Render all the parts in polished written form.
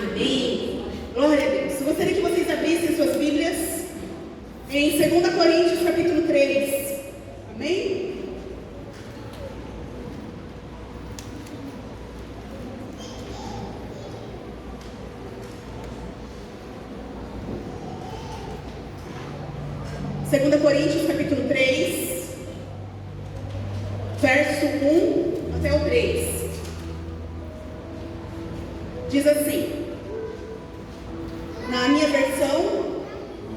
Amém. Glória a Deus. Eu gostaria que vocês abrissem suas Bíblias em 2 Coríntios, capítulo 3. Amém? Segunda Coríntios, capítulo 3, verso 1 até o 3. Diz assim, na minha versão,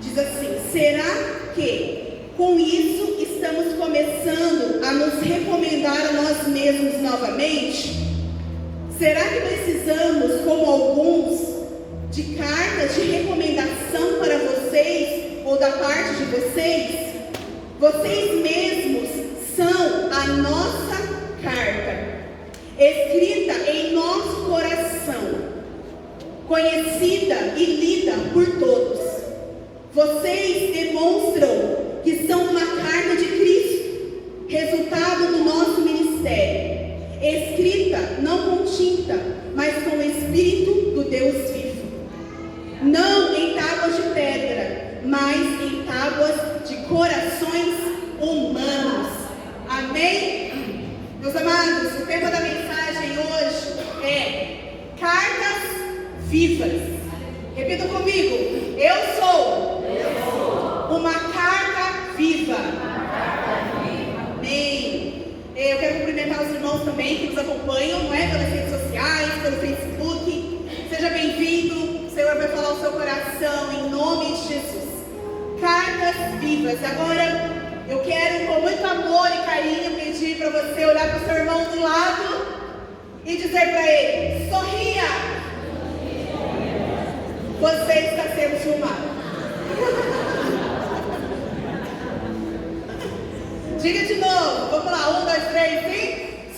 diz assim: será que com isso estamos começando a nos recomendar a nós mesmos novamente? Será que precisamos, como alguns, de cartas de recomendação para vocês ou da parte de vocês? Vocês mesmos são a nossa carta, escrita em nosso coração, conhecida e lida por todos. Vocês demonstram que são uma carta de Cristo, resultado do nosso ministério, escrita não com tinta, mas com o Espírito do Deus vivo, não em tábuas de pedra, mas em tábuas de corações humanos. Amém? Meus amados, o tema da mensagem hoje é cartas vivas. Repita comigo: eu sou uma carta viva. Amém. Eu quero cumprimentar os irmãos também que nos acompanham, não é? Pelas redes sociais, pelo Facebook. Seja bem-vindo. O Senhor vai falar o seu coração em nome de Jesus. Cartas vivas. Agora eu quero, com muito amor e carinho, pedir para você olhar para o seu irmão do lado e dizer para ele: sorria. Você está sendo filmado. Diga de novo. Vamos lá. 1, 2, 3 e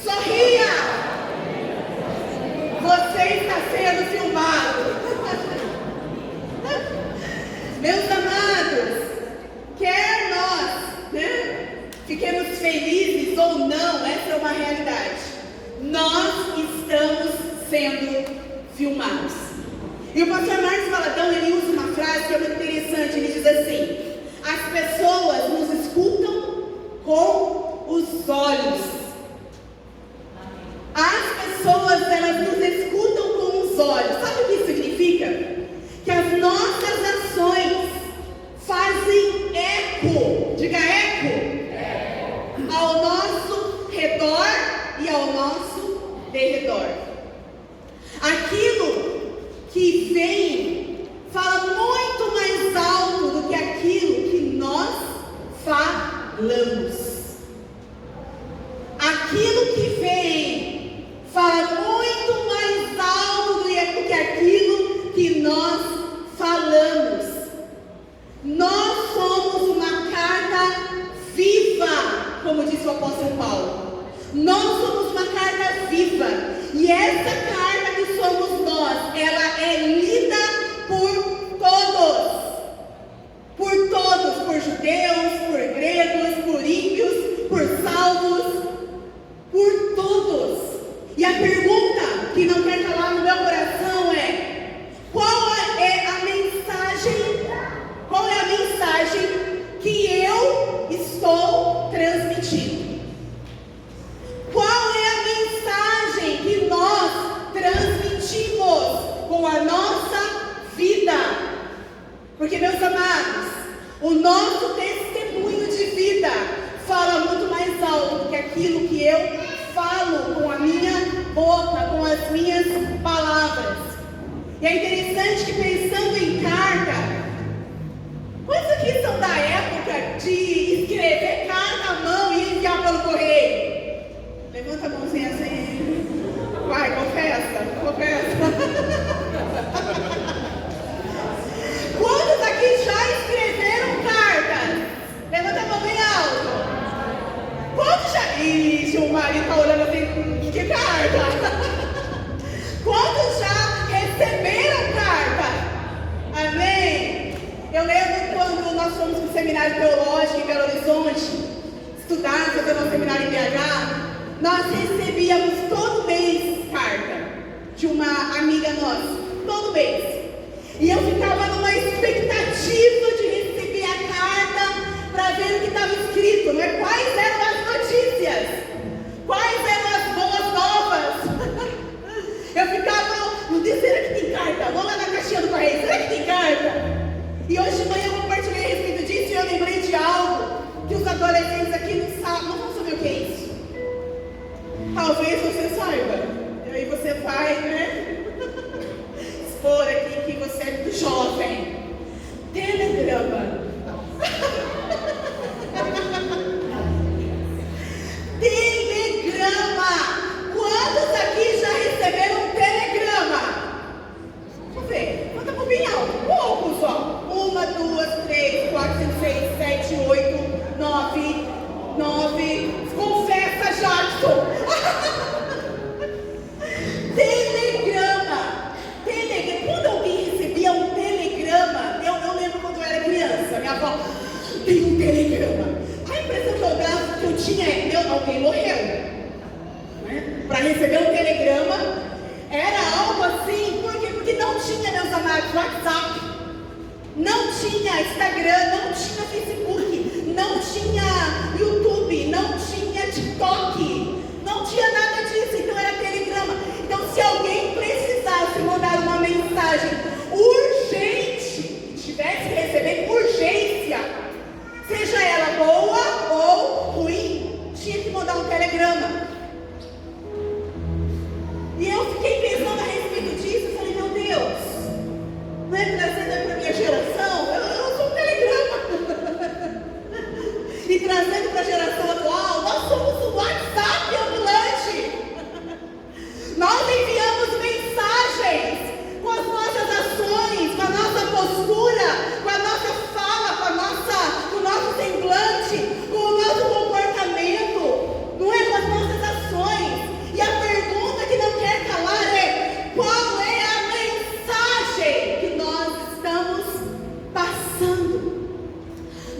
sorria. Você está sendo filmado. Meus amados, quer nós, fiquemos felizes ou não, essa é uma realidade. Nós estamos sendo filmados. E o pastor Marcos Valadão, ele usa uma frase que é muito interessante. Ele diz assim: as pessoas nos escutam com os olhos. As pessoas, elas nos escutam com os olhos. Sabe o que isso significa? Que as nossas ações fazem eco, diga eco, ao nosso redor e ao nosso derredor. Aquilo que vem fala muito mais alto do que aquilo que nós falamos. Aquilo que vem fala muito mais alto do que aquilo que nós falamos. Nós somos uma carta viva, como disse o apóstolo Paulo. Nós somos uma carta viva. E essa carta que somos nós, ela é lida por todos. Por todos, por judeus, por gregos, por ímpios, por salvos, por todos. E a pergunta que não quer calar no meu coração é: qual é a mensagem? Qual é a mensagem que eu estou transmitindo? Qual é a mensagem que nós transmitimos com a nossa vida? Porque, meus amados, o nosso testemunho de vida fala muito mais alto do que aquilo que eu falo com a minha boca, com as minhas palavras. E é interessante que, pensando em carta, quantos aqui são da época de escrever carta à mão e enviar pelo correio? Levanta a mãozinha assim. Vai, confessa. Quantos aqui já escreveram cartas? Levanta a mão bem alto. Quantos já... Ixi, o marido está olhando assim, que carta? Quantos já receberam carta? Amém? Eu lembro quando nós fomos para o seminário teológico em Belo Horizonte, estudar, fazer nosso seminário em BH, nós recebíamos todo mês carta de uma amiga nossa, todo mês. E eu ficava numa expectativa de receber a carta para ver o que estava escrito, não é? Quais eram as notícias? Quais eram as boas novas? Eu ficava, não sei, será que tem carta? Vou lá na caixinha do correio, será que tem carta? E hoje de manhã eu compartilhei a respeito disso e eu lembrei de algo que os adolescentes aqui não vão saber o que é isso. Talvez você saiba. E aí você vai, né? Expor aqui que você é muito jovem. Telegrama. Telegrama. Quantos aqui já receberam um telegrama? Deixa eu ver. Conta por bem alto. Poucos, ó. 1, 2, 3, 4, 5, 6, 7, 8, 9. Confessa, Jackson. Telegrama. Quando alguém recebia um telegrama, eu lembro quando eu era criança, minha avó, tem um telegrama. A impressão que eu dava que eu tinha é, alguém morreu. Né? Para receber um telegrama, era algo assim, porque não tinha, meus amados, WhatsApp, não tinha Instagram, não tinha Facebook, não tinha YouTube, não tinha TikTok, não tinha nada disso, então era telegrama. Então se alguém precisasse mandar uma mensagem urgente, tivesse que receber com urgência, seja ela boa ou ruim, tinha que mandar um telegrama. E eu fiquei pensando a respeito disso, eu falei, meu Deus, não é trazendo para a minha geração, eu sou um telegrama. E trazendo para a geração atual, nós somos um WhatsApp ambulante. Nós enviamos mensagens com as nossas ações, com a nossa postura, com a nossa fala, com o nosso semblante, com o nosso comportamento, não é, com as nossas ações. E a pergunta que não quer calar é: qual é a mensagem que nós estamos passando?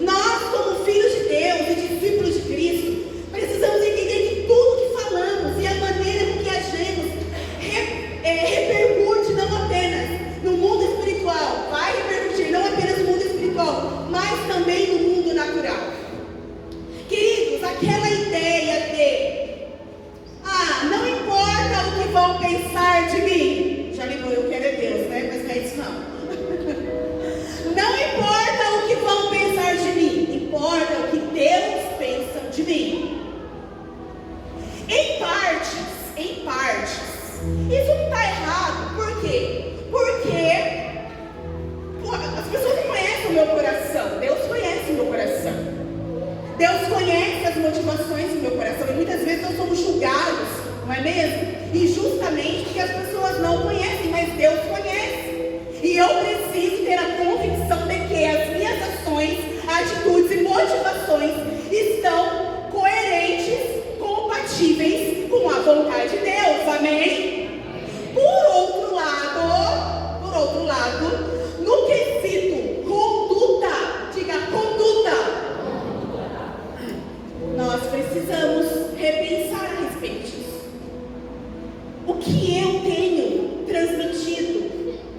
Nós, como filhos de Deus e discípulos de Cristo, precisamos entender que tudo que falamos e a maneira com que agimos repercute não apenas no mundo espiritual, vai repercutir não apenas no mundo espiritual, mas também no mundo natural. Queridos, aquela ideia de não importa o que vão pensar de mim, já lembrou, eu quero é Deus, né? Mas não é isso não. Não importa o que vão pensar de mim, importa o que Deus pensa de mim. Em partes, isso não está errado. Por quê? Porque as pessoas não conhecem o meu coração. Deus conhece o meu coração. Deus conhece as motivações do meu coração. E muitas vezes nós somos julgados, não é mesmo? Injustamente, porque as pessoas não conhecem, mas Deus conhece. E eu preciso ter a convicção de que as minhas ações, atitudes e motivações estão coerentes, compatíveis com a vontade de Deus. Amém? Por outro lado, no quesito conduta, diga conduta, nós precisamos repensar a respeito disso. O que eu tenho transmitido?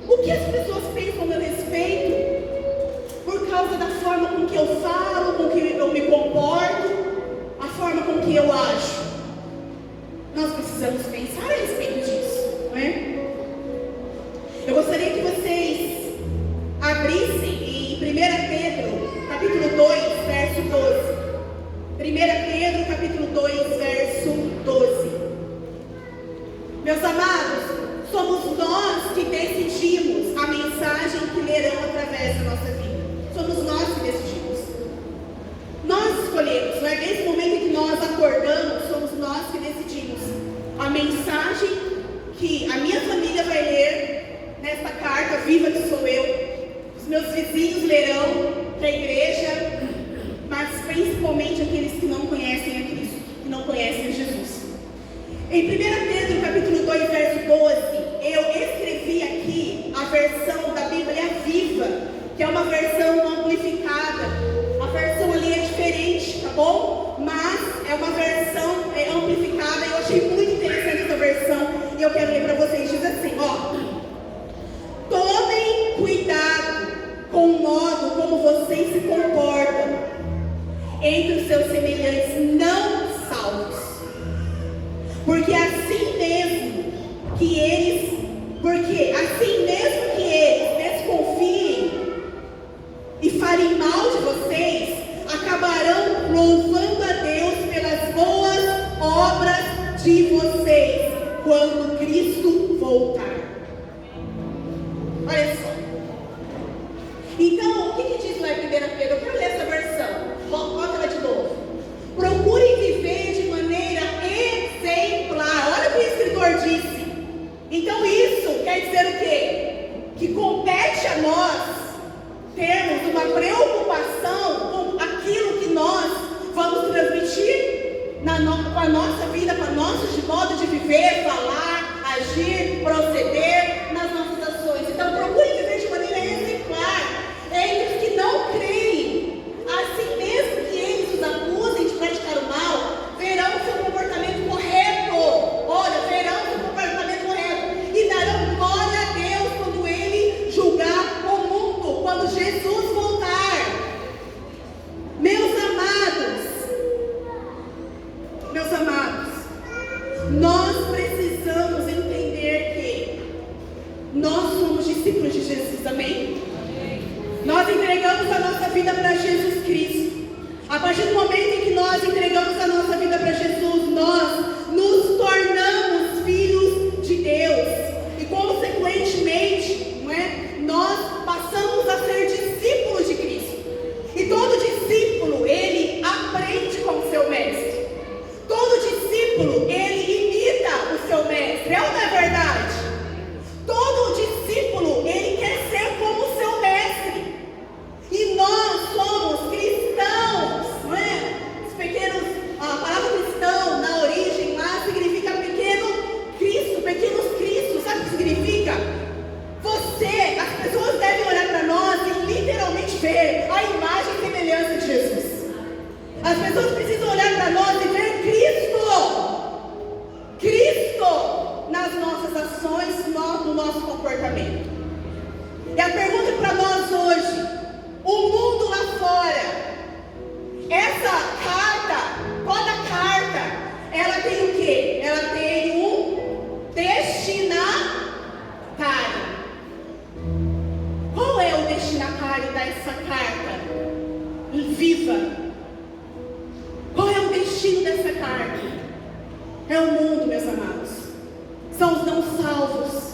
O que as pessoas pensam a meu respeito? Por causa da forma com que eu falo, com que eu me comporto, a forma com que eu ajo. Nós precisamos pensar a respeito disso, não é? Eu gostaria que vocês abrissem em 1 Pedro, capítulo 2, verso 12. 1 Pedro, capítulo 2, verso 12. Meus amados, somos nós que decidimos a mensagem que lerão através da nossa vida. Somos nós que decidimos. Nós escolhemos, não é? Desde o momento em que nós acordamos, somos nós que decidimos a mensagem que a minha família vai ler nesta carta viva que sou eu. Os meus vizinhos lerão para a igreja, mas principalmente aqueles que não conhecem a Cristo, que não conhecem a Jesus. Em 1 Pedro, capítulo 2, verso 12, eu escrevi aqui a versão da Bíblia Viva, que é uma versão amplificada. A versão ali é diferente, tá bom? Mas é uma versão amplificada. Eu achei muito interessante essa versão e eu quero ler para vocês. Diz assim, ó: tomem cuidado com o modo como vocês se comportam entre os seus semelhantes não salvos. Porque assim mesmo que eles desconfiem e falem mal de vocês, acabarão louvando a Deus pelas boas obras de vocês quando Cristo voltar. Olha só. Então, o que diz lá em 1 Pedro? Eu quero ler essa versão. Bota ela de novo. Procurem viver de maneira exemplar. Olha o que o escritor disse. Então isso quer dizer o quê? Que compete a nós termos uma preocupação com aquilo que nós vamos transmitir com a nossa vida, com o nosso modo de viver, falar, agir, proceder nas nossas ações. Então procure viver de maneira exemplar entre os que não creem. Assim mesmo que eles os acusem de praticar o mal, verão o seu comportamento correto. Olha, verão o seu comportamento correto e darão glória a Deus quando Ele julgar o mundo, quando Jesus voltar. Meus amados, nós precisamos entender que nós somos discípulos de Jesus, amém? Nós entregamos a nossa vida para Jesus Cristo. A partir do momento em que nós entregamos a nossa vida para Jesus, nós nos tornamos filhos de Deus. E consequentemente, nós passamos a ser discípulos de Cristo. E todo discípulo, ele aprende com o seu mestre. Todo discípulo, ele imita o seu mestre. É ou não é verdade? Todo discípulo, ele quer ser como o seu mestre. E nós somos cristãos, não é? A palavra cristão, na origem lá, significa pequenos cristos. Sabe o que significa? As pessoas devem olhar para nós e literalmente ver a imagem e semelhança de Jesus. As pessoas precisam olhar para nós e ver Cristo nas nossas ações, no nosso comportamento. E a pergunta para nós hoje: o mundo lá fora, essa carta, toda carta, ela tem o quê? Ela tem um destinatário. Qual é o destinatário dessa carta viva? Qual é o destino dessa carta? É o mundo, meus amados. São os não salvos.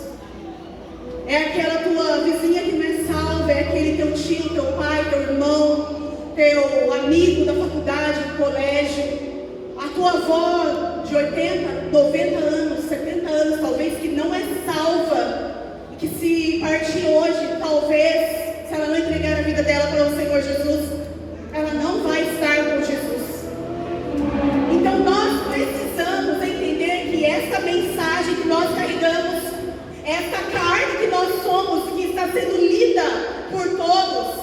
É aquela tua vizinha que não é salva, é aquele teu tio, teu pai, teu irmão, teu amigo da faculdade, do colégio, a tua avó de 80, 90 anos, 70 anos, talvez, que não é salva, e que se partir hoje, talvez, se ela não entregar a vida dela para o Senhor Jesus, ela não vai estar com Jesus. Então nós precisamos entender que essa mensagem que nós carregamos, essa carta que nós somos, que está sendo lida por todos,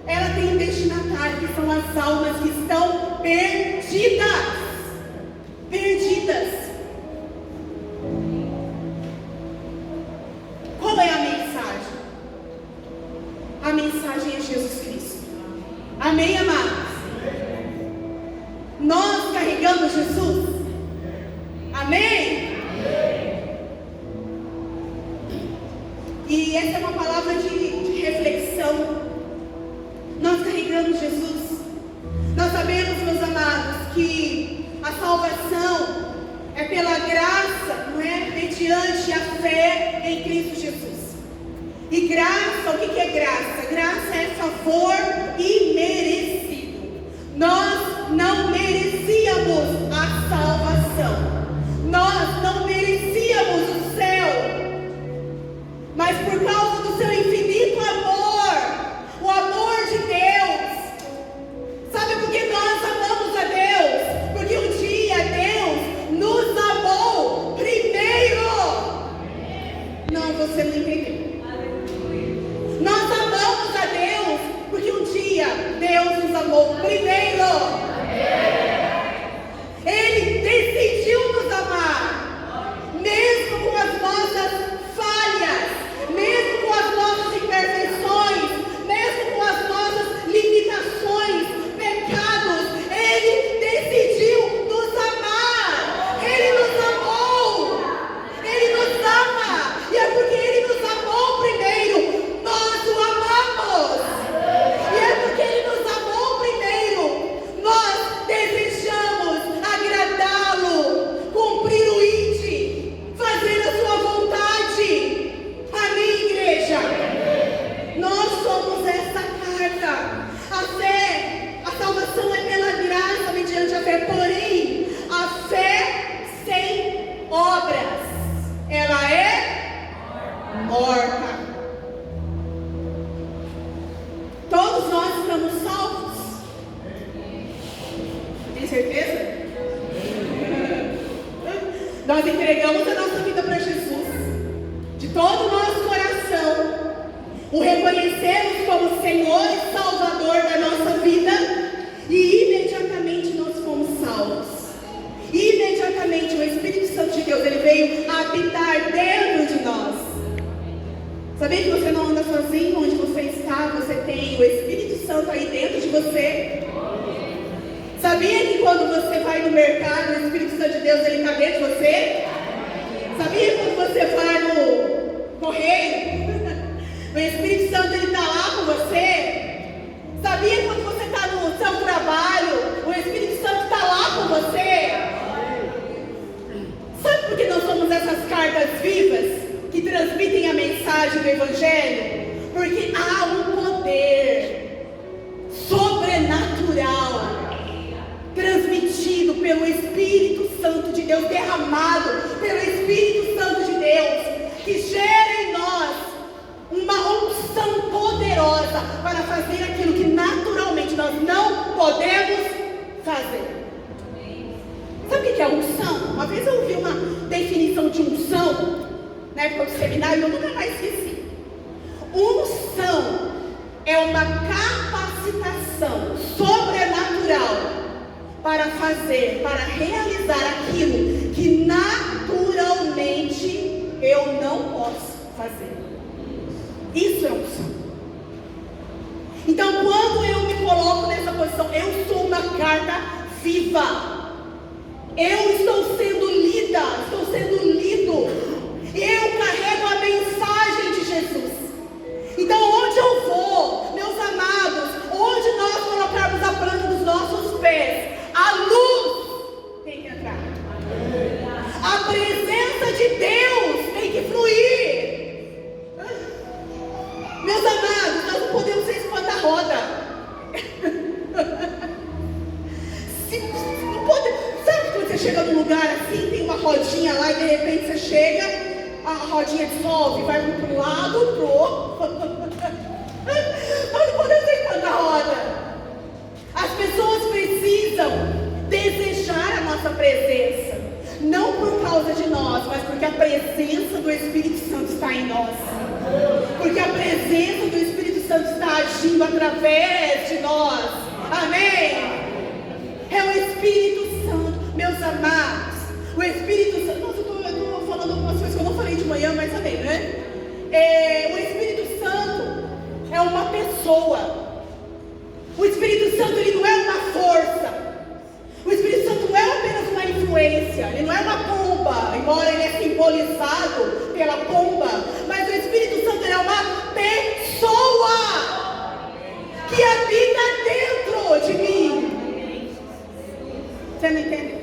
ela tem um destinatário, que são as almas que estão perdidas. Qual é a mensagem? A mensagem é Jesus Cristo. Amém, amados? Nós carregamos Jesus? Amém? E essa é uma palavra de reflexão. Nós carregamos Jesus. Nós sabemos, meus amados, que a salvação é pela graça, não é? Mediante a fé em Cristo Jesus. E graça, o que é graça? Graça é favor imerecido. Nós não merecíamos a salvação. Nós não merecíamos o céu. Mas por causa do seu infinito amor, o amor de Deus. Sabe por que nós amamos a Deus? Porque um dia Deus nos amou primeiro. Não, você não entendeu. Nós amamos a Deus porque um dia Deus nos amou primeiro. Ele decidiu nos amar, mesmo com as nossas falhas, mesmo porta. Todos nós estamos salvos. Tem certeza? Nós entregamos a nossa vida para Jesus, de todo o nosso coração, o reconhecemos como Senhor e Salvador da nossa vida, e imediatamente nós fomos salvos. Imediatamente o Espírito Santo de Deus, ele veio habitar dentro de nós. Sabia que você não anda sozinho? Onde você está, você tem o Espírito Santo aí dentro de você. Sabia que quando você vai no mercado, o Espírito Santo de Deus, ele está dentro de você? Sabia que quando você vai no correio, o Espírito Santo, ele está lá com você? Sabia que quando você está no seu trabalho, o Espírito Santo está lá com você? Sabe por que nós somos essas cartas vivas que transmitem a mensagem do Evangelho? Porque há um poder sobrenatural transmitido pelo Espírito Santo de Deus, derramado pelo Espírito Santo de Deus, que gera em nós uma unção poderosa para fazer aquilo que naturalmente nós não podemos fazer. Sabe o que é unção? Uma vez eu ouvi uma definição de unção na época do seminário e eu nunca mais esqueci. Unção é uma capacitação sobrenatural para fazer, para realizar aquilo que naturalmente eu não posso fazer. Isso é unção. Então, quando eu me coloco nessa posição, eu sou uma carta viva. Eu estou sendo lida, estou sendo lido. Eu carrego a mensagem de Jesus. Então, onde eu vou, meus amados, onde nós colocarmos a planta dos nossos pés, a luz tem que entrar. A presença de Deus tem que fluir. Meus amados, nós não podemos ser espanta-roda. Sabe quando você chega num lugar assim, tem uma rodinha lá e de repente você chega, a rodinha dissolve, vai para um lado, para o outro. Nós não podemos ser espanta-roda. As pessoas precisam desejar a nossa presença, não por causa de nós, mas porque a presença do Espírito Santo está em nós, porque a presença do Espírito Santo está agindo através de nós. Amém? É o Espírito Santo, meus amados. O Espírito Santo. Nossa, eu estou falando algumas coisas que eu não falei de manhã, mas amém, né? O Espírito Santo é uma pessoa. O Espírito Santo, ele não é uma força. O Espírito Santo não é apenas uma influência. Ele não é uma pomba, embora ele é simbolizado pela pomba. Mas o Espírito Santo, ele é uma pessoa que habita dentro de mim. Você não entende?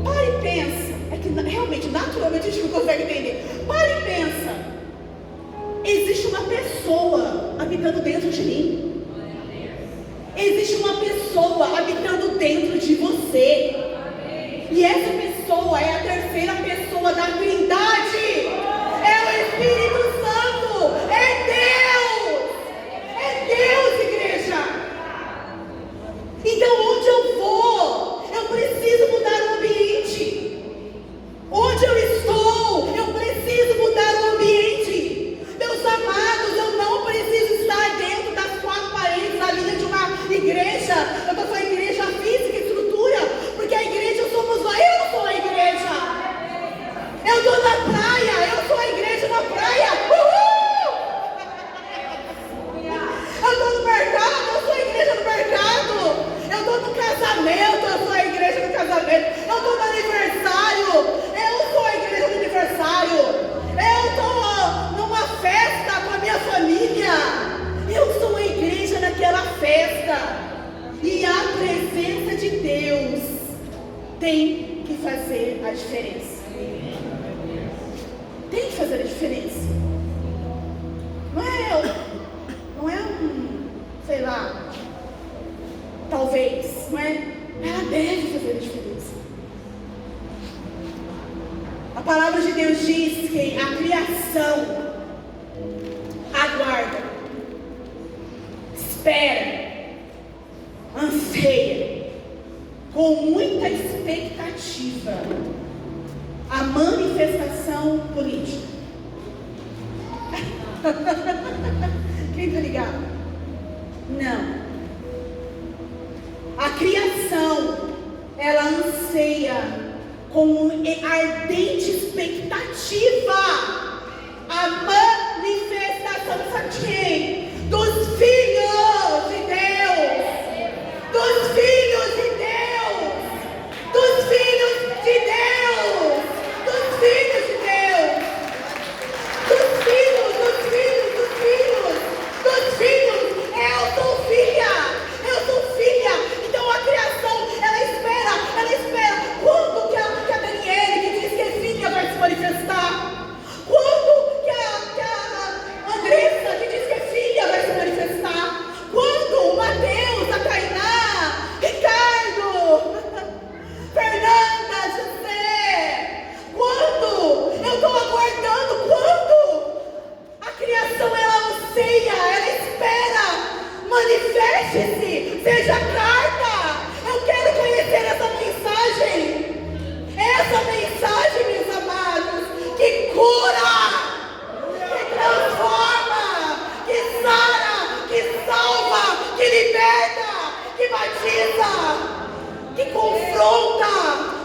Para e pensa. É que realmente, naturalmente, a gente não consegue entender. Para e pensa. Existe uma pessoa habitando dentro de mim. Existe uma pessoa habitando dentro de você. E essa pessoa é a terceira pessoa da Trindade. É o Espírito Santo. É Deus. É Deus, igreja. Então, onde eu vou, eu preciso mudar o ambiente. Onde eu estou, eu preciso mudar o ambiente. Meus amados, eu não preciso estar dentro das quatro paredes da linha de uma igreja. Eu estou falando igreja física, estrutura, porque a igreja somos nós. Eu sou a igreja. Eu estou na praia, eu sou a igreja na praia. Uhul! Eu estou no mercado, eu sou a igreja no mercado. Eu estou no casamento, eu sou a igreja no casamento. Eu estou no aniversário, eu sou a igreja no aniversário. Eu estou numa festa com a minha família, eu sou a igreja naquela festa. E a presença de Deus tem que fazer a diferença. Tem que fazer a diferença. Não é sei lá, talvez, não é? Ela deve fazer a diferença. A palavra de Deus diz que a criação criação aguarda, espera, anseia, com muita expectativa, a manifestação política. Quem está ligado? Não. A criação, ela anseia com ardente expectativa a manifestação, sabe de quem? Dos filhos de Deus. Dos filhos de Deus. Dos filhos de Deus. Dos filhos de Deus. Dos filhos, dos filhos, dos filhos. Dos filhos. Eu sou filha. Eu sou filha. Então a criação, ela espera. Quando que a Daniele, que diz que é filha, vai se manifestar? Quando que a Andressa, que diz que é filha, vai se manifestar? Quando o Mateus, a Tainá, Ricardo, Fernanda, José, quando? Eu estou aguardando quando? A criação, ela anseia, ela espera. Manifeste-se, seja carta. Eu quero conhecer essa mensagem. Essa mensagem, meus amados, que cura, que transforma, que sara, que salva, que liberta, que batiza, que confronta,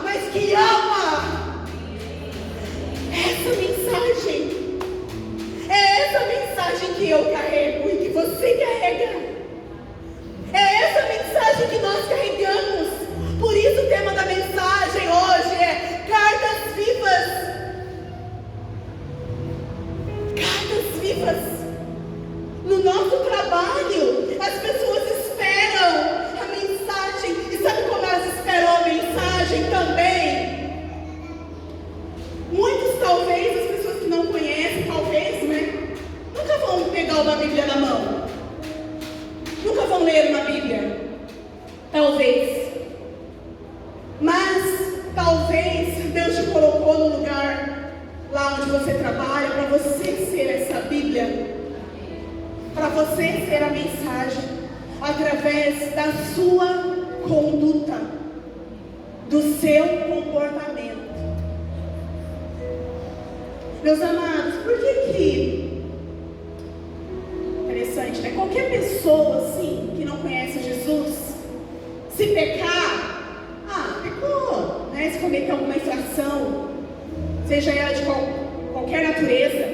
mas que ama. Essa mensagem, é essa mensagem que eu carrego e que você carrega. É essa mensagem que nós carregamos. Por isso o tema da mensagem hoje é cartas vivas. Cartas vivas. No nosso trabalho, as pessoas esperam a mensagem. E sabe como elas esperam a mensagem também? Muitos, talvez, as pessoas que não conhecem, talvez, né? Nunca vão pegar uma Bíblia na mão. Nunca vão ler uma Bíblia. Talvez. Mas, talvez, Deus te colocou no lugar lá onde você trabalha para você ser essa Bíblia. Para você ser a mensagem. Através da sua conduta. Do seu comportamento. Meus amados, por que interessante, né? Qualquer pessoa assim que não conhece Jesus, se pecar, pecou, né? Se cometer alguma infração, seja ela de qualquer natureza,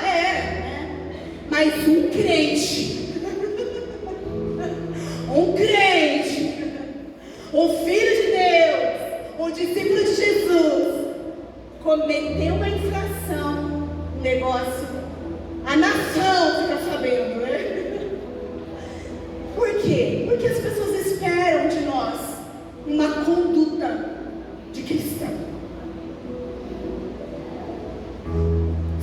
né? Mas um crente, um filho de Deus, um discípulo de Jesus, cometeu uma infração, um negócio, a nação fica sabendo, né? Por quê? Porque as pessoas esperam de nós uma conduta de cristão.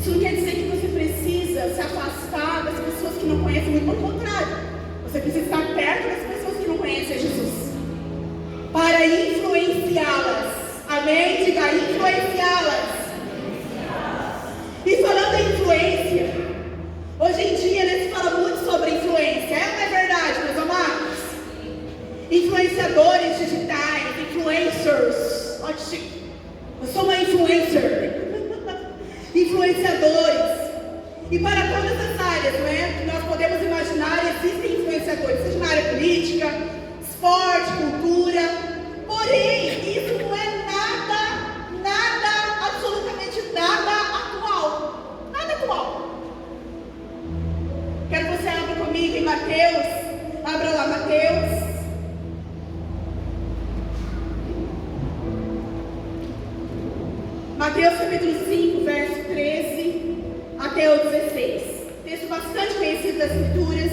Isso não quer dizer que você precisa se afastar das pessoas que não conhecem, muito pelo contrário. Você precisa estar perto das pessoas que não conhecem Jesus, para influenciá-las. Amém? Diga, influenciá-las. E falando em influência, hoje em dia, né, se fala muito sobre influência. É ou não é verdade, meus amados? Influenciadores digitais, influencers. Eu sou uma influencer. Influenciadores. E para todas as áreas, né, que nós podemos imaginar, existem influenciadores, seja na área política, esporte, cultura. Porém, isso não é absolutamente nada atual. Nada atual. Quero que você abra comigo em Mateus. Abra lá, Mateus. Mateus capítulo 5, verso 13 até o 16. Texto bastante conhecido das Escrituras.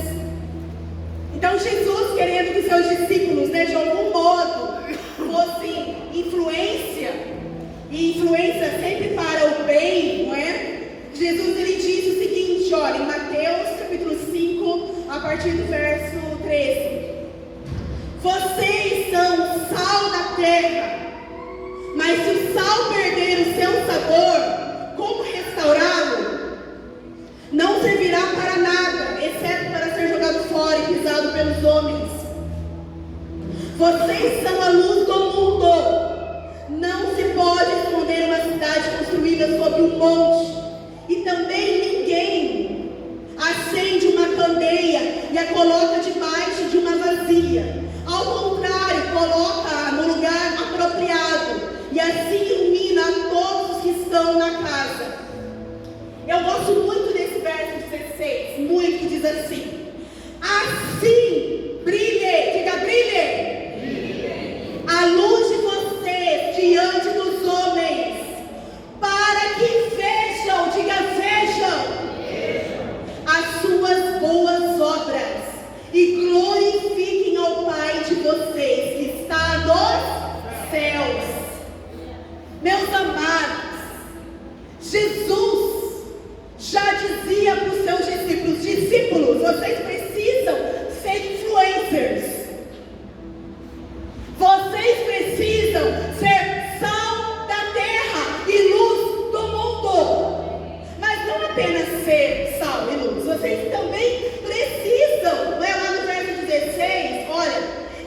Então Jesus, querendo que seus discípulos, né, de algum modo, fossem influência, e influência sempre para o bem, não é? Jesus, ele disse o seguinte, olha, em Mateus capítulo 5, a partir do verso 13. Vocês são o sal da terra, mas se o sal perder o seu sabor, como restaurá-lo? Vocês são a luz do mundo. Não se pode esconder uma cidade construída sobre um monte. E também ninguém acende uma candeia e a coloca debaixo de uma vasilha. Ao contrário, coloca no lugar apropriado e assim ilumina a todos os que estão na casa. Eu gosto muito desse verso 16, muito, que diz assim: assim brilhe, diga brilhe, a luz de vocês diante dos homens, para que vejam, diga vejam, as suas boas obras e glorifiquem ao Pai de vocês que está nos céus. Meus amados, Jesus já dizia para os seus discípulos, vocês precisam ser influencers. Vocês precisam ser sal da terra e luz do mundo. Mas não apenas ser sal e luz, vocês também precisam. Vai lá no verso 16, olha,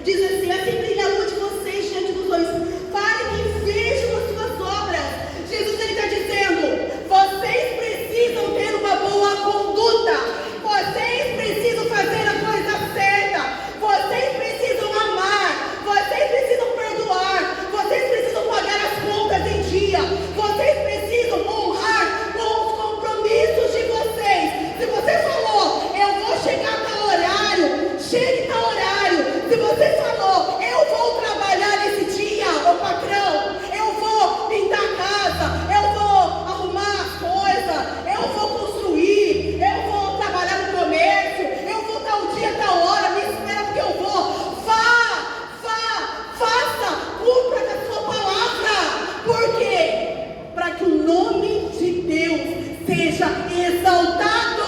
diz assim: assim brilha a luz de vocês diante dos homens, para que vejam as suas obras. Jesus está dizendo: vocês precisam ter uma boa conduta, vocês precisam fazer a coisa certa, vocês precisam amar, vocês precisam perdoar, vocês precisam pagar as contas em dia, vocês precisam honrar com os compromissos de vocês. Se você falou, eu vou chegar a tal horário, chegue a tal horário. Se você falou, eu vou trabalhar nesse dia, ô patrão, eu vou pintar a casa, eu vou arrumar as coisas, eu vou construir, eu vou trabalhar no comércio, eu vou tal dia, tal hora, me espera porque eu vou. Faça, cumpra da sua palavra. Por quê? Para que o nome de Deus seja exaltado.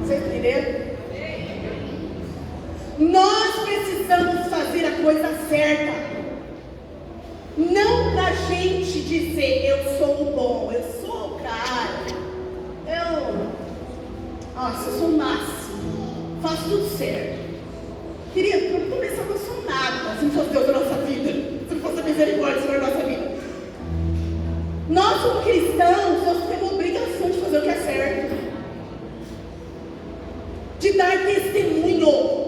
Vocês entenderam? Nós precisamos fazer a coisa certa. Não pra gente dizer, eu sou o bom, eu sou o cara, eu sou o máximo, faço tudo certo. Querido, para começar, eu não sou nada se não fosse Deus na nossa vida, se não fosse a misericórdia sobre a nossa vida. Nós, como cristãos, nós temos a obrigação de fazer o que é certo, de dar testemunho.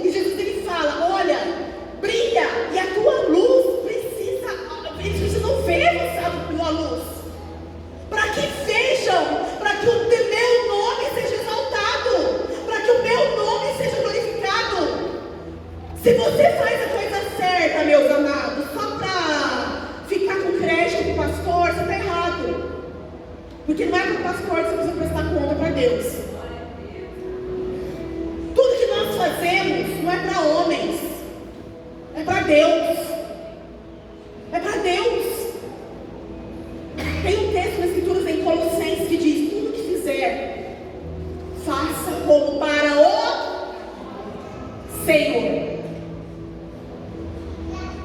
E Jesus, ele fala: olha, brilha, e a tua luz eles precisam ver a tua luz, para que vejam, para que o meu nome seja exaltado, para que o meu nome seja glorificado. Se você faz a coisa certa, meus amados, só para ficar com crédito com o pastor, você está errado, porque não é para o pastor que você precisa prestar conta para Deus. Tudo que nós fazemos não é para homens, é para Deus. É para Deus. Tem um texto nas Escrituras em Colossenses que diz: tudo que fizer, faça como para o Senhor.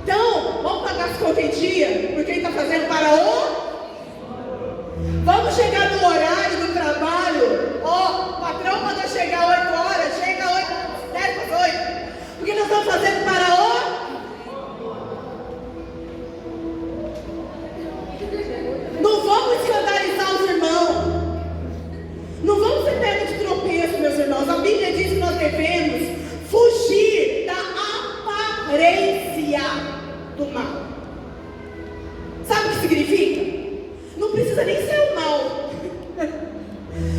Então, vamos pagar as contas em dia, porque ele está fazendo para o. Vamos chegar no horário do trabalho. O patrão manda chegar 8 horas, chega 10 para 8. Porque nós estamos fazendo para o. Não vamos escandalizar os irmãos. Não vamos ser pegos de tropeço, meus irmãos. A Bíblia diz que nós devemos fugir da aparência do mal. Sabe o que significa? Não precisa nem ser o mal.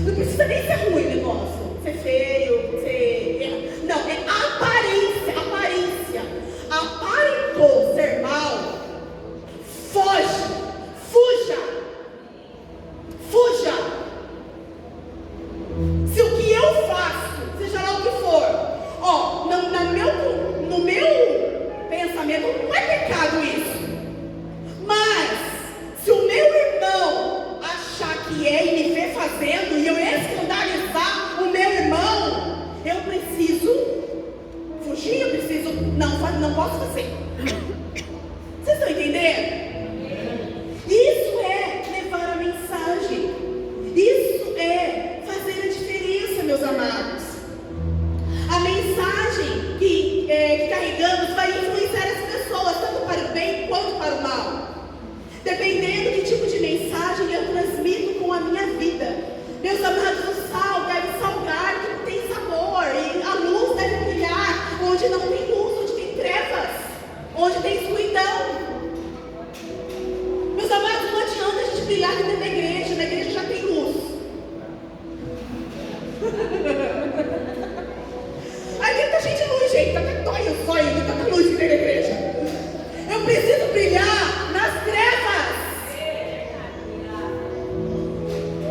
Não precisa nem ser ruim o negócio. Ser feio, ser... Não, é aparência. Aparentou ser mal. Fuja. Se o que eu faço, seja lá o que for, no meu pensamento, não é pecado isso. Mas, se o meu irmão achar que é e me ver fazendo, e eu escandalizar o meu irmão, eu preciso fugir, não posso fazer. Vocês estão entendendo? Isso é levar a mensagem. Isso é fazer a diferença. dependendo de tipo de mensagem eu transmito com a minha vida. Meus amados, o sal deve salgar que não tem sabor, e a luz deve brilhar onde não tem luz, onde tem trevas, onde tem escuridão. Meus amados, não adianta a gente brilhar aqui dentro da igreja já tem luz. Aí tem muita gente luz, gente, até dói o sonho de tanta luz que tem na igreja. Eu preciso brilhar nas trevas.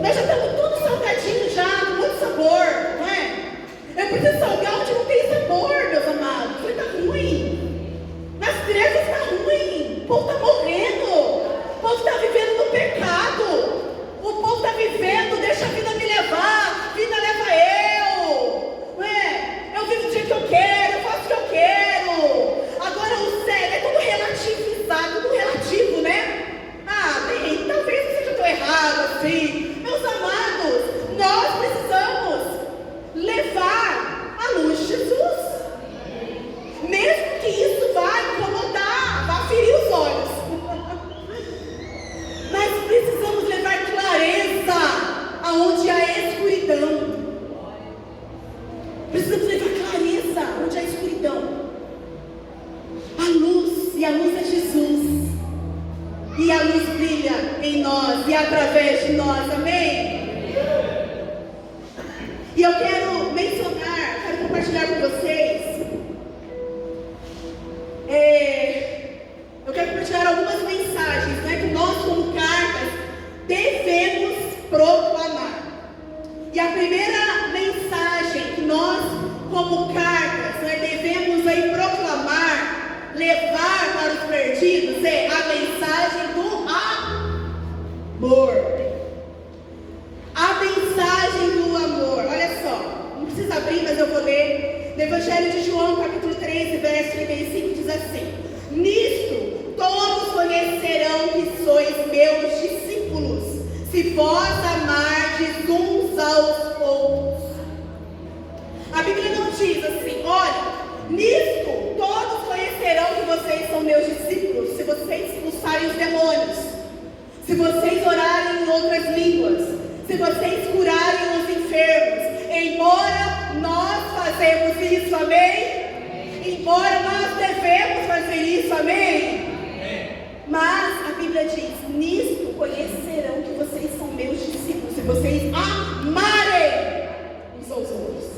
Nós já estamos todos salgadinhos já, com muito sabor, não é? Eu preciso salgar onde não tem sabor, meus amados. Isso está ruim. Nas trevas está ruim. O povo está morrendo. O povo está vivendo no pecado. O povo está vivendo, deixa a vida me levar. A vida leva eu. Não é? Eu vivo do jeito que eu quero, eu faço o que eu quero. Agora o sério é tudo relativizado, tudo relativo, né? Bem, talvez eu seja tão errado assim. Meus amados, nós precisamos levar a luz de Jesus. Mesmo que isso vá incomodar, vá ferir os olhos. Nós precisamos levar clareza aonde há escuridão. Precisamos levar clareza onde há escuridão. A luz, e a luz é Jesus. E a luz brilha em nós e através de nós, amém? E eu quero mencionar, quero compartilhar com vocês. Eu quero compartilhar algumas mensagens, né, que nós, como cartas, devemos proclamar. E a primeira mensagem que nós, como cartas, né, devemos aí proclamar, levar para os perdidos, é a mensagem do amor. A mensagem do amor. Olha só, não precisa abrir, mas eu vou ler. No Evangelho de João, capítulo 13, verso 35, diz assim: nisto todos conhecerão que sois meus discípulos, se vós amardes uns aos outros. A Bíblia não diz assim: olha, nisto todos conhecerão que vocês são meus discípulos, se vocês expulsarem os demônios, se vocês orarem em outras línguas, se vocês curarem os enfermos. Embora nós fazemos isso, amém? Embora nós devemos fazer isso, amém? Mas a Bíblia diz: nisto conhecerão que vocês são meus discípulos, se vocês amarem uns aos outros.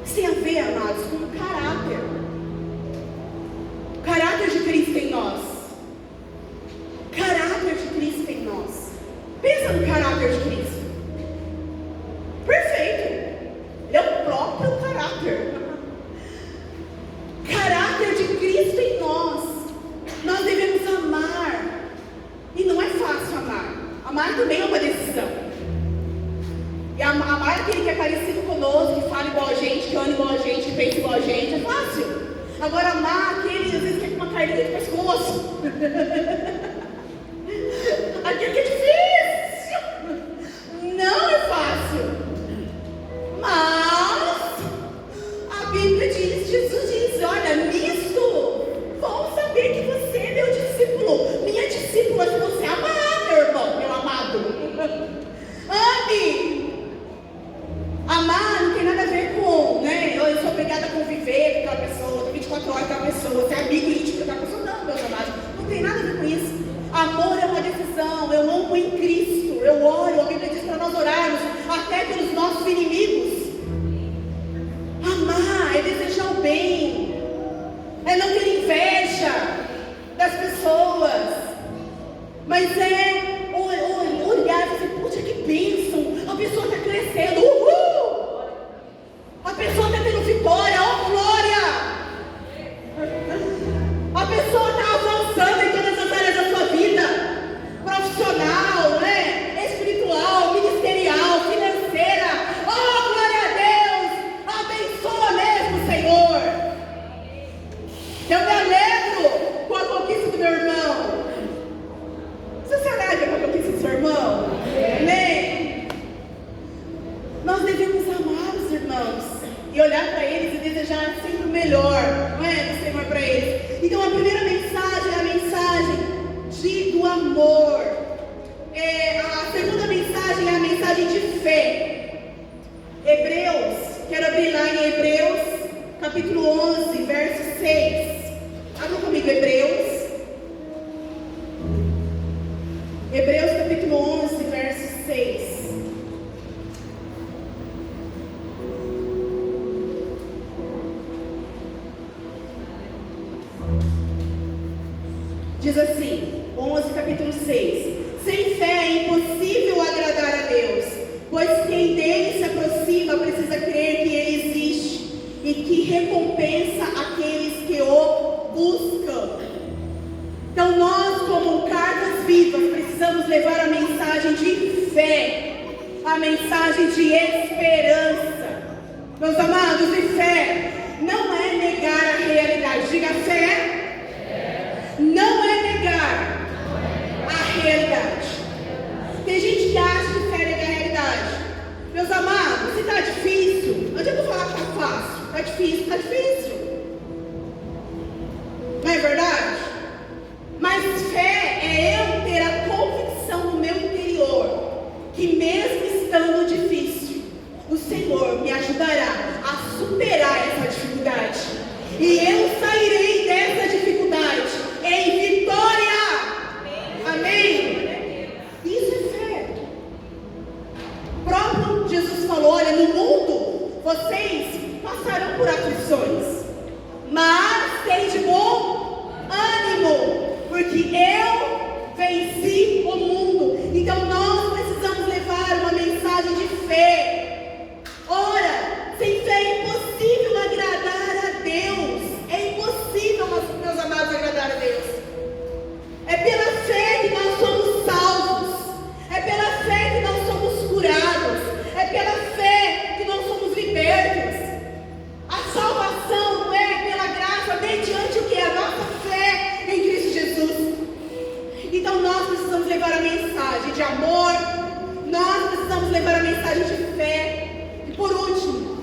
Isso tem a ver, amados, com o caráter. O caráter de Cristo em nós. Caráter de Cristo em nós. Pensa no caráter de Cristo. Perfeito. Ele é o próprio caráter. Caráter de Cristo em nós. Nós devemos amar. E não é fácil amar. Amar também é uma decisão. E amar aquele que é parecido conosco, que fala igual a gente, que anda igual a gente, que pensa igual a gente, é fácil. Agora amar aquele, às vezes, que é com uma carninha de pescoço. Aquilo que é difícil. Não é fácil. Mas a Bíblia diz, Jesus diz: olha, nisto vão saber que você é meu discípulo. Minha discípula, se você amar, meu irmão, meu amado. Ame. Amar não tem nada a ver com, né? Eu sou obrigada a conviver com aquela pessoa, 24 horas com aquela pessoa, ser amigo íntimo daquela pessoa. Não, meus amados, não tem nada a ver com isso. Amor é uma decisão. Eu amo em Cristo. Eu oro, a Bíblia diz para nós orarmos até pelos nossos inimigos. Amar é desejar o bem, é não ter inveja das pessoas, mas é olhar e dizer: puxa, que bênção, a pessoa está crescendo, uhul! A pessoa está tendo vitória, oh glória! A pessoa está avançando em todas as áreas da sua vida, profissional, né? Espiritual, ministerial, financeira. Oh glória a Deus! Abençoa mesmo, Senhor! Eu me alegro com a conquista do meu irmão. Você se alegra com a conquista do seu irmão? Amém? Nós devemos amar os irmãos e olhar para eles e desejar sempre o melhor, não é, do Senhor para eles. Então a primeira mensagem é a mensagem Diz assim, 11, capítulo 6. Sem fé é impossível agradar a Deus, pois quem dele se aproxima precisa crer que ele existe e que recompensa aqueles que o buscam. Então nós, como cartas vivas, precisamos levar a mensagem de fé, a mensagem de esperança. Meus amados, e fé não é negar a realidade. Diga fé. Não é negar a realidade. Tem gente que acha que fé é negar a realidade. Meus amados, se está difícil, não adianta falar que está fácil. Está difícil, está difícil. Não é verdade? Mas fé é eu ter a convicção no meu interior que mesmo estando difícil, o Senhor me ajudará a superar essa dificuldade. E eu sairei dessa dificuldade em vitória. Amém? Isso é fé. O próprio Jesus falou, olha, no mundo vocês passarão por aflições, mas tem de bom ânimo, porque eu venci o mundo. Então nós precisamos levar uma mensagem de fé. Ora, sem fé é impossível agradar a Deus. É impossível, meus amados, agradar a Deus. É pela fé que nós somos salvos. É pela fé que nós somos curados. É pela fé que nós somos libertos. A salvação não é pela graça mediante o que é a nossa fé em Cristo Jesus. Então nós precisamos levar a mensagem de amor. Nós precisamos levar a mensagem de fé. E por último,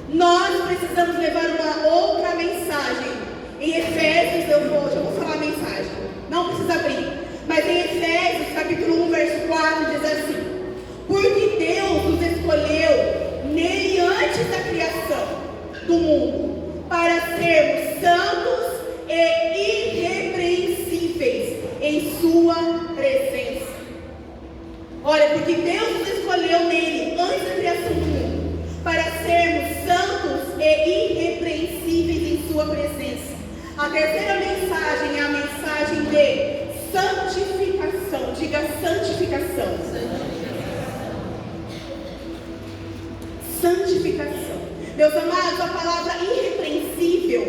nós precisamos levar uma outra mensagem. Em Efésios, já vou falar a mensagem, não precisa abrir, mas em Efésios, capítulo 1, verso 4, diz assim: porque Deus nos escolheu nele antes da criação do mundo, para sermos santos e irrepreensíveis em sua presença. Olha, porque Deus nos escolheu nele antes da criação do mundo, para sermos santos e irrepreensíveis em sua presença. A terceira mensagem é a mensagem de santificação. Diga santificação. Santificação. Meus amados, a palavra irrepreensível,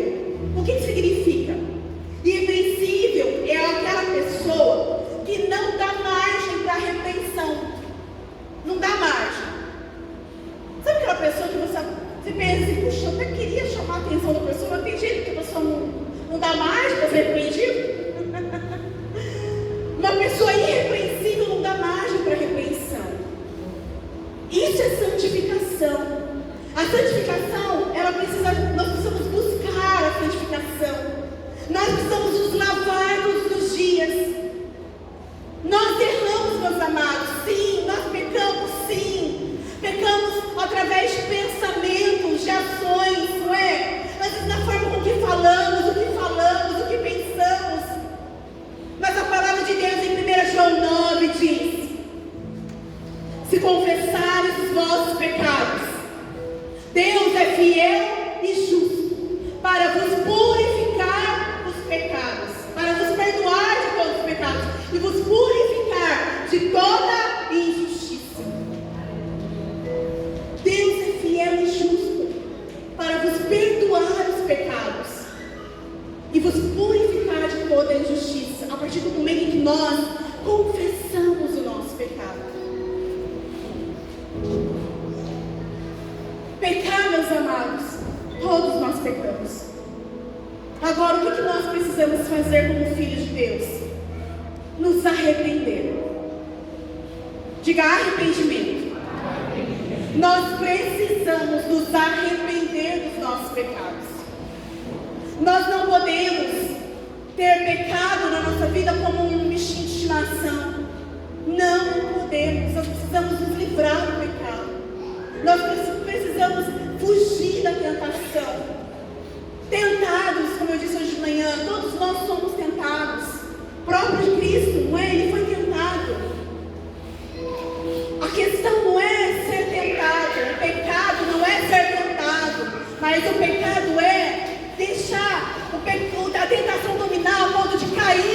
o que significa? Irrepreensível é aquela pessoa que não dá margem para repreensão. Não dá margem. Sabe aquela pessoa que você pensa assim, puxa, eu até queria chamar a atenção da pessoa, mas tem jeito que a pessoa não dá margem para ser repreendido? Uma pessoa irrepreensível não dá margem para repreensão. Isso é santificação. A santificação, nós precisamos buscar a santificação. Nós precisamos nos lavar todos os dias. Nós erramos, meus amados, sim. Nós pecamos, sim. Pecamos através de pensamentos, de ações, não é? Às vezes na forma com que falamos, o que pensamos. Mas a palavra de Deus em 1 João 9 diz: se confessares os vossos pecados, Deus é fiel e justo para vos purificar os pecados, para vos perdoar de todos os pecados e vos purificar de toda injustiça. Deus é fiel e justo para vos perdoar os pecados e vos purificar de toda injustiça, a partir do momento em que nós confessamos o nosso pecado. Pecar, meus amados, todos nós pecamos. Agora, o que nós precisamos fazer como filhos de Deus? Nos arrepender. Diga arrependimento. Nós precisamos nos arrepender dos nossos pecados. Nós não podemos ter pecado na nossa vida como um bichinho de estimação. Não podemos. Nós precisamos nos livrar do pecado. Nós precisamos fugir da tentação. Tentados, como eu disse hoje de manhã, todos nós somos tentados. O próprio Cristo, não é? Ele foi tentado. A questão não é ser tentado. O pecado não é ser tentado. Mas o pecado é deixar a tentação dominar ao ponto de cair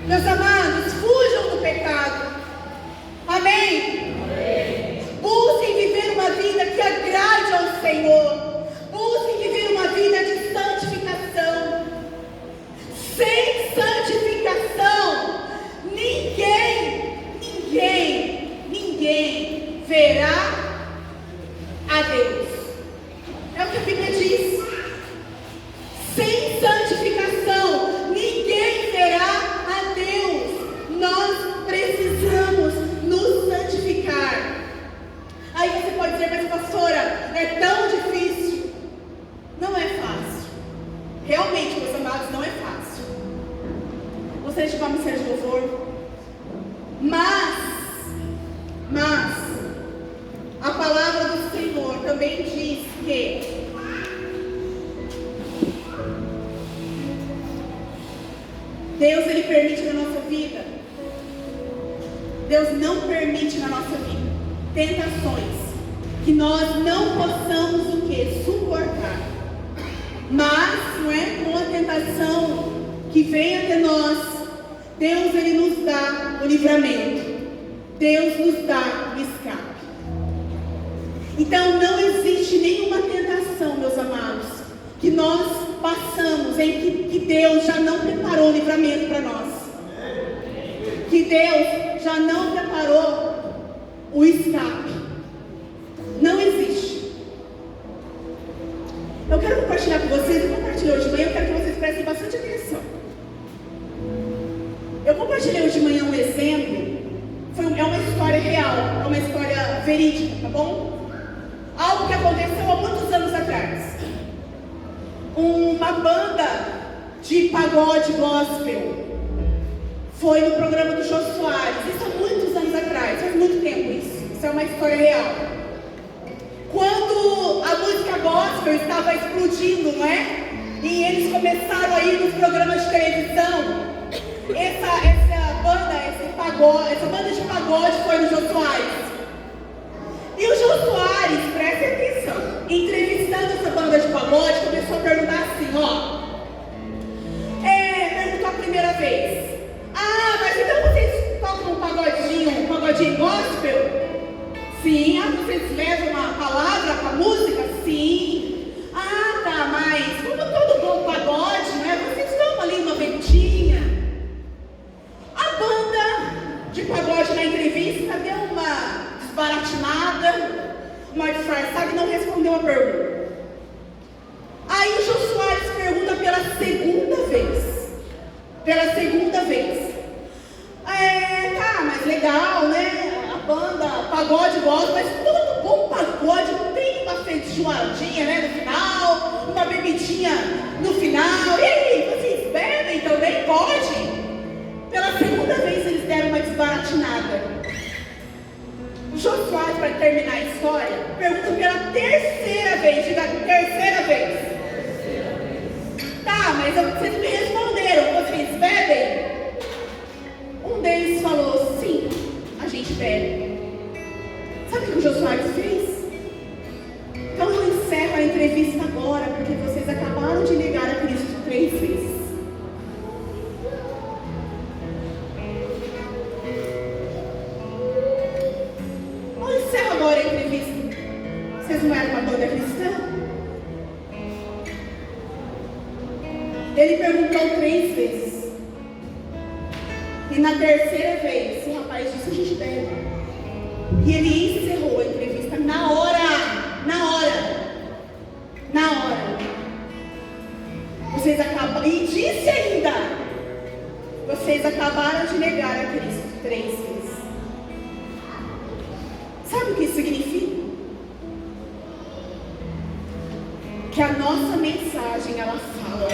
Meus amados, fujam do pecado. Amém? Busquem viver uma vida que agrade ao Senhor. Busquem viver uma vida de santificação. Sem santificação, ninguém verá a Deus. É o que a Bíblia diz. Sem santificação, ninguém verá a Deus. Nós precisamos nos santificar. Aí você pode dizer, mas pastora, é tão difícil. Não é fácil. Realmente, meus amados, não é fácil. Gostaria de chamar a ministério de louvor. Mas, a palavra do Senhor também diz que Deus, Ele permite na nossa vida. Deus não permite na nossa vida tentações que nós não possamos o que? Suportar. Mas, não é? Com a tentação que vem até nós, Deus, Ele nos dá o livramento. Deus nos dá o escape. Então não existe nenhuma tentação, meus amados, que nós passamos em que Deus já não preparou o livramento para nós. Que Deus já não preparou o escape. Não existe. Eu quero compartilhar com vocês, eu compartilhei hoje de manhã, eu quero que vocês prestem bastante atenção. Eu compartilhei hoje de manhã um exemplo, é uma história real, é uma história verídica, tá bom? Algo que aconteceu há muitos anos atrás. Uma banda de pagode gospel foi no programa do Jô Soares, isso há muitos anos atrás, faz muito tempo isso é uma história real. Quando a música gospel estava explodindo, não é? E eles começaram a ir nos programas de televisão, essa banda de pagode foi no Jô Soares. E o Jô Soares, presta atenção, entrevistando essa banda de pagode, começou a perguntar assim, perguntou a primeira vez. Mas então vocês tocam um pagodinho gospel? Sim. Vocês levam a palavra, a música? Sim. Tá, mas como todo bom pagode, né? Vocês dão ali uma ventinha. A banda de pagode na entrevista deu uma desbaratinada, uma disfarçada e não respondeu a pergunta. Aí o Jô Soares pergunta pela segunda vez. Tá, mas legal, né? A banda, pagode gosta, mas todo bom pagode tem uma feijoadinha, né? No final, uma bebidinha no final. E aí, vocês bebem também? Pode? Pela segunda vez eles deram uma desbaratinada. O Jô Soares, para terminar a história, pergunta pela terceira vez. Diga, terceira vez. Tá, mas vocês me responderam. Vocês bebem? Um deles falou, sim, a gente bebe. Sabe o que o Jô Soares fez? Então eu encerro a entrevista agora, porque vocês acabaram de negar a Cristo 3 vezes. Eu encerro agora a entrevista. Vocês não eram uma banda cristã? Ele perguntou 3 vezes. E na terceira vez, o rapaz disse, a gente bebe. E ele encerrou a entrevista na hora. Vocês acabaram, e disse ainda, vocês acabaram de negar a Cristo 3 vezes. Sabe o que isso significa? Que a nossa mensagem, ela fala.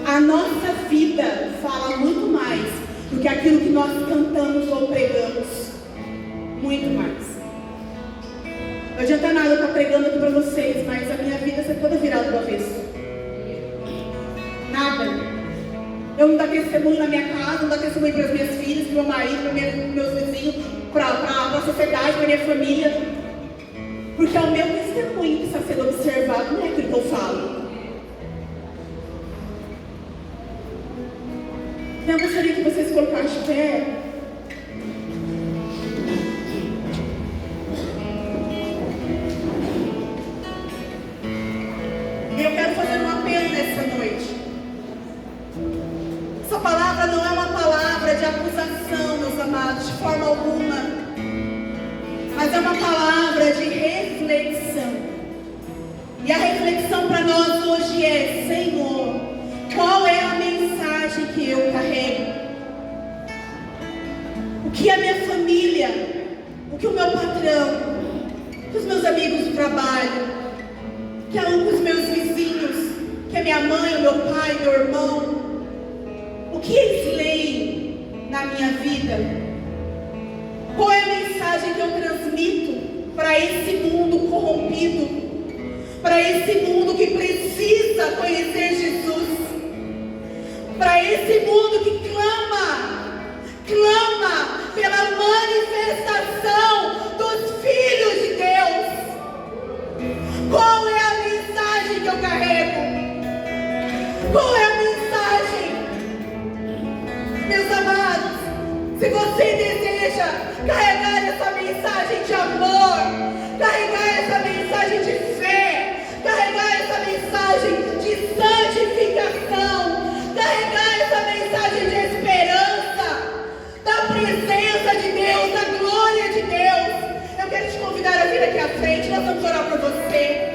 A nossa vida fala muito mais do que aquilo que nós cantamos ou pregamos. Muito mais. Não adianta nada eu estar pregando aqui para vocês, mas a minha vida está toda virada do avesso. Nada. Eu não dou testemunho na minha casa, não dou testemunho para as minhas filhas, para o meu marido, para meus vizinhos, para a sociedade, para a minha família. Porque é o meu testemunho que está sendo observado, não é aquilo que eu falo. Eu gostaria que vocês colocassem de pé. E eu quero fazer um apelo nessa noite. Essa palavra não é uma palavra de acusação, meus amados, de forma alguma. Mas é uma palavra de reflexão. E a reflexão para nós hoje é: Senhor, qual é a mensagem que eu carrego? O que a minha família, o que o meu patrão, o que os meus amigos do trabalho, o que os meus vizinhos, que a minha mãe, o meu pai, meu irmão, o que eles leem na minha vida? Qual é a mensagem que eu transmito para esse mundo corrompido? Para esse mundo que precisa conhecer Jesus? Para esse mundo que clama pela manifestação dos filhos de Deus. Qual é a mensagem que eu carrego? Qual é a mensagem? Meus amados, se você deseja carregar essa mensagem de amor, carregar essa mensagem de fé, carregar essa mensagem de santificação, carregar essa mensagem de esperança, da presença de Deus, da glória de Deus, eu quero te convidar a vir aqui à frente. Nós vamos orar por você.